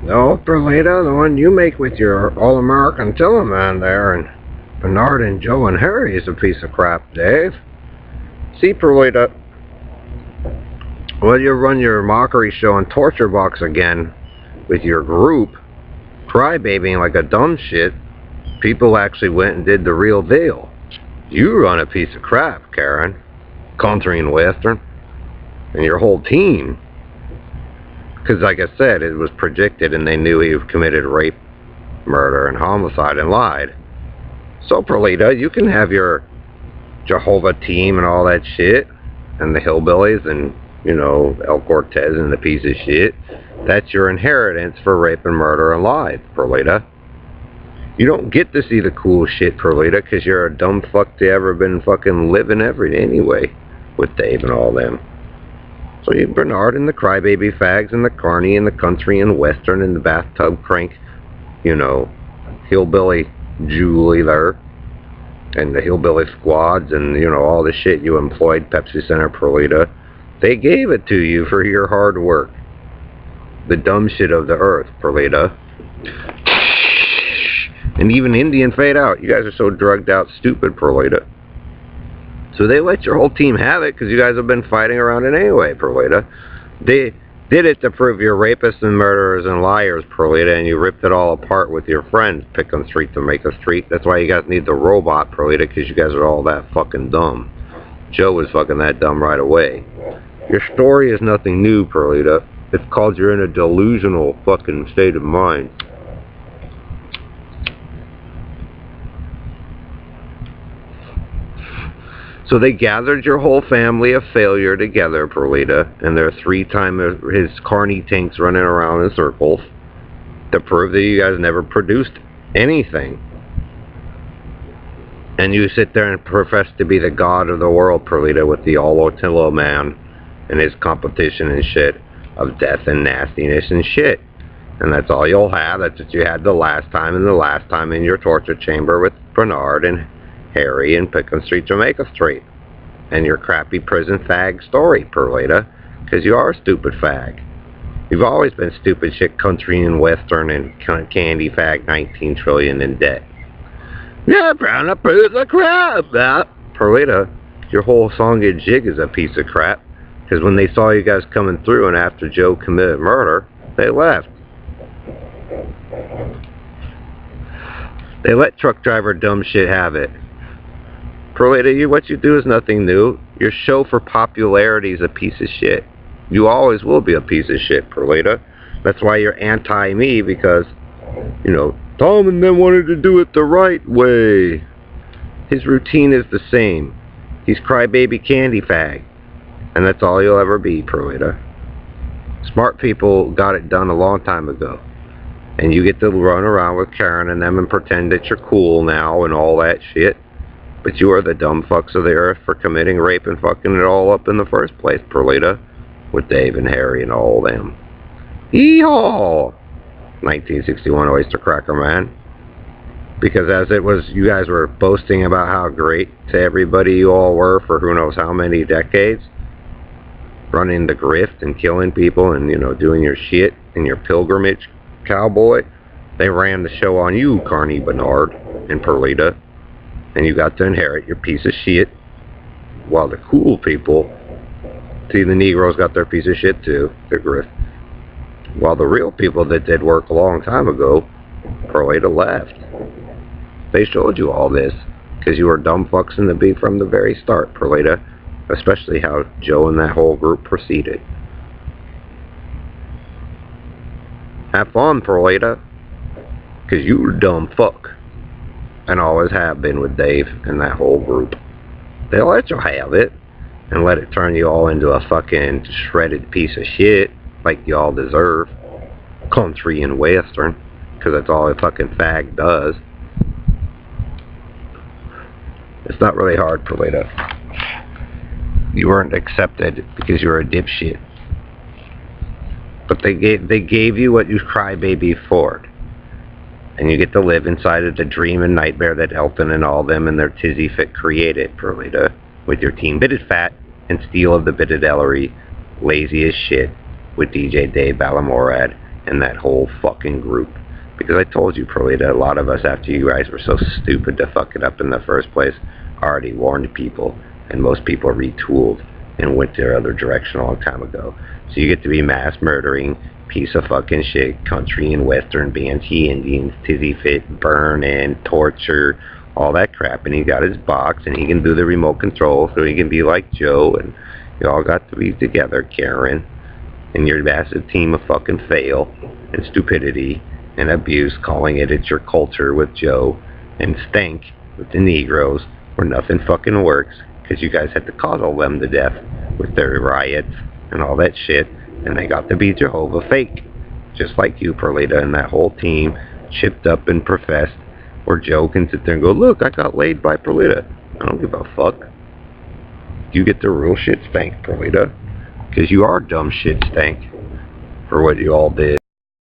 No, Perlita, the one you make with your All-American Tillerman there, and Bernard and Joe and Harry is a piece of crap, Dave. See, Perlita, well, you run your mockery show on Torture Box again with your group, crybabying like a dumb shit. People actually went and did the real deal. You run a piece of crap, Karen. Country and Western. And your whole team. Because, like I said, it was predicted and they knew he committed rape, murder, and homicide and lied. So, Perlita, you can have your Jehovah team and all that shit. And the hillbillies and, you know, El Cortez and the piece of shit. That's your inheritance for rape and murder and lies, Perlita. You don't get to see the cool shit, Perlita, because you're a dumb fuck to ever been fucking living anyway with Dave and all them. So you Bernard and the crybaby fags and the carny and the country and western and the bathtub crank, you know, hillbilly Julie there, and the hillbilly squads and, you know, all the shit you employed, Pepsi Center, Perlita. They gave it to you for your hard work. The dumb shit of the earth, Perlita. And even Indian fade out. You guys are so drugged out, stupid, Perlita. So they let your whole team have it because you guys have been fighting around it anyway, Perlita. They did it to prove you're rapists and murderers and liars, Perlita, and you ripped it all apart with your friends, pick on street to make a street. That's why you guys need the robot, Perlita, because you guys are all that fucking dumb. Joe was fucking that dumb right away. Your story is nothing new, Perlita. It's called you're in a delusional fucking state of mind. So they gathered your whole family of failure together, Perlita, and their 3-time his carny tanks running around in circles to prove that you guys never produced anything. And you sit there and profess to be the god of the world, Perlita, with the All-Otilla man and his competition and shit of death and nastiness and shit. And that's all you'll have. That's what you had the last time and the last time in your torture chamber with Bernard and Harry and Pickens Street, Jamaica Street. And your crappy prison fag story, Perlita, because you are a stupid fag. You've always been stupid shit, country and western and candy fag, 19 trillion in debt. Yeah, brown up is a crap. Perlita, your whole song and jig is a piece of crap. Because when they saw you guys coming through and after Joe committed murder, they left. They let truck driver dumb shit have it. Perlita, what you do is nothing new. Your show for popularity is a piece of shit. You always will be a piece of shit, Perlita. That's why you're anti-me, because, you know, Tom and them wanted to do it the right way. His routine is the same. He's crybaby candy fag. And that's all you'll ever be, Perlita. Smart people got it done a long time ago. And you get to run around with Karen and them and pretend that you're cool now and all that shit. But you are the dumb fucks of the earth for committing rape and fucking it all up in the first place, Perlita. With Dave and Harry and all them. Hee-haw! 1961 Oyster Cracker Man. Because as it was, you guys were boasting about how great to everybody you all were for who knows how many decades. Running the grift and killing people and, you know, doing your shit and your pilgrimage, cowboy. They ran the show on you, Carney Bernard and Perlita. And you got to inherit your piece of shit. While the cool people, see, the Negroes got their piece of shit too, the grift. While the real people that did work a long time ago, Perlita left. They showed you all this, because you were dumb fucks in the beat from the very start, Perlita. Especially how Joe and that whole group proceeded. Have fun, Perlita. Because you're a dumb fuck. And always have been with Dave and that whole group. They'll let you have it. And let it turn you all into a fucking shredded piece of shit. Like you all deserve. Country and western. Because that's all a fucking fag does. It's not really hard, Perlita. You weren't accepted because you're a dipshit. But they gave you what you crybaby for. And you get to live inside of the dream and nightmare that Elton and all them and their tizzy fit created, Perlita. With your team Bitted Fat and Steel of the Bitted Ellery, lazy as shit, with DJ Dave Balamorad and that whole fucking group. Because I told you, Perlita, a lot of us, after you guys were so stupid to fuck it up in the first place, already warned people, and most people retooled and went their other direction a long time ago. So you get to be mass murdering piece of fucking shit, country and western, Banshee Indians, Tizzy Fit, burn and torture, all that crap. And he got his box, and he can do the remote control, so he can be like Joe, and you all got to be together, Karen, and your massive team of fucking fail and stupidity and abuse, calling it it's your culture with Joe, and Stank with the Negroes, where nothing fucking works, because you guys had to coddle them to death with their riots and all that shit, and they got to be Jehovah fake, just like you, Perlita, and that whole team, chipped up and professed, where Joe can sit there and go, look, I got laid by Perlita. I don't give a fuck. You get the real shit spanked, Perlita, because you are dumb shit stank for what you all did.